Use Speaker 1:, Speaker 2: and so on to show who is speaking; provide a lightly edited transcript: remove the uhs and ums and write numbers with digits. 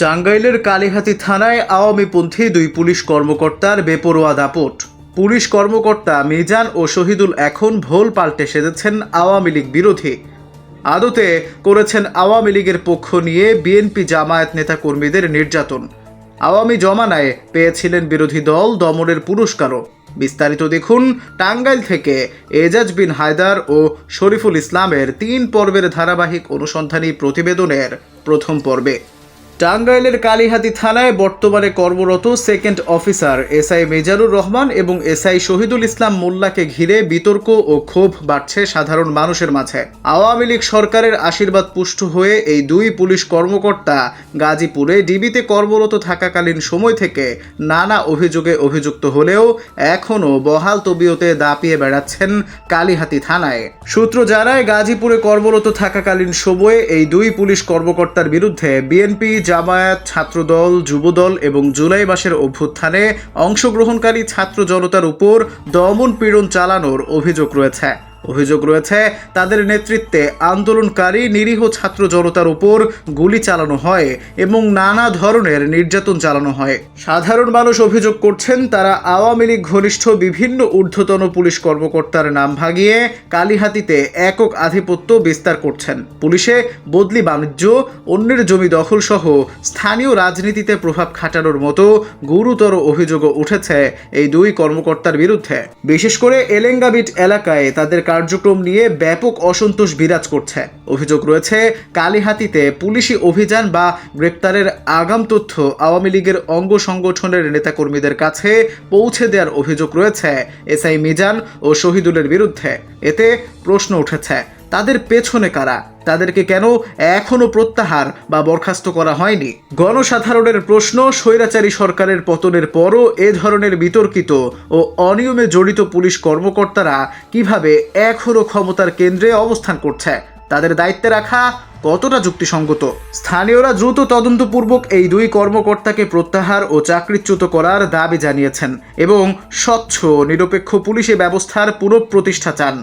Speaker 1: টাঙ্গাইলের কালিহাতী থানায় আওয়ামীপন্থী দুই পুলিশ কর্মকর্তার বেপরোয়া দাপট। পুলিশ কর্মকর্তা মিজান ও শহীদুল এখন ভোল পাল্টে সেজেছেন আওয়ামী লীগ বিরোধী। আদতে করেছেন আওয়ামী লীগের পক্ষ নিয়ে বিএনপি জামায়াত নেতাকর্মীদের নির্যাতন। আওয়ামী জমানায় পেয়েছিলেন বিরোধী দল দমনের পুরস্কারও। বিস্তারিত দেখুন টাঙ্গাইল থেকে এজাজ বিন হায়দার ও শরীফুল ইসলামের 3 পর্বের ধারাবাহিক অনুসন্ধানী প্রতিবেদনের প্রথম পর্বে। টাঙ্গাইলের কালিহাতী থানায় বর্তমানে কর্মরত second officer SI Mejanur Rahman এবং এসআই শহীদুল ইসলাম মোল্লাকে ঘিরে বিতর্ক ও ক্ষোভ বাড়ছে সাধারণ মানুষের মাঝে। আওয়ামী লীগ সরকারের আশীর্বাদ পুষ্ট হয়ে এই দুই পুলিশ কর্মকর্তা গাজীপুরে ডিবিতে কর্মরত থাকাকালীন সময় থেকে নানা অভিযোগে অভিযুক্ত হলেও এখনও বহাল তবিয়তে দাপিয়ে বেড়াচ্ছেন কালিহাতী থানায়। সূত্র জানায়, গাজীপুরে কর্মরত থাকাকালীন সময়ে এই দুই পুলিশ কর্মকর্তার বিরুদ্ধে বিএনপি, জামায়াত, ছাত্রদল, যুবদল এবং জুলাই মাসের অভ্যুত্থানে অংশগ্রহণকারী ছাত্র জনতার উপর দমন পীড়ন চালানোর অভিযোগ রয়েছে। তাদের নেতৃত্বে আন্দোলনকারী নিরীহ ছাত্র জনতার উপর গুলি চালানো হয় এবং নানা ধরনের নির্যাতন চালানো হয়। সাধারণ মানুষ অভিযোগ করছেন, তারা আওয়ামী লীগ ঘনিষ্ঠ বিভিন্ন ঊর্ধ্বতন পুলিশ কর্মকর্তার নাম ভাগিয়ে কালিহাতীতে একক আধিপত্য বিস্তার করছেন। পুলিশে বদলি বাণিজ্য, অন্যের জমি দখল সহ স্থানীয় রাজনীতিতে প্রভাব খাটানোর মতো গুরুতর অভিযোগও উঠেছে এই দুই কর্মকর্তার বিরুদ্ধে। বিশেষ করে এলেঙ্গাবিট এলাকায় তাদের কার্যক্রম নিয়ে ব্যাপক অসন্তোষ বিরাজ করছে। অভিযোগ রয়েছে, কালিহাতীতে পুলিশি অভিযান বা গ্রেপ্তারের আগাম তথ্য আওয়ামী লীগের অঙ্গ সংগঠনের নেতাকর্মীদের কাছে পৌঁছে দেওয়ার অভিযোগ রয়েছে এসআই মিজান ও শহীদুলের বিরুদ্ধে। এতে প্রশ্ন উঠেছে, তাদের পেছনে কারা? তাদেরকে কেন এখনো প্রত্যাহার বা বরখাস্ত করা হয়নি? গণসাধারণের প্রশ্ন, স্বৈরাচারী সরকারের পতনের পরও এ ধরনের বিতর্কিত ও অনিয়মে জড়িত পুলিশ কর্মকর্তারা কিভাবে এখনো ক্ষমতার কেন্দ্রে অবস্থান করছে? তাদের দায়িত্বে রাখা কতটা যুক্তিসঙ্গত? স্থানীয়রা দ্রুত তদন্তপূর্বক এই দুই কর্মকর্তাকে প্রত্যাহার ও চাকরিচ্যুত করার দাবি জানিয়েছেন এবং স্বচ্ছ নিরপেক্ষ পুলিশি ব্যবস্থার পুনঃপ্রতিষ্ঠা চান।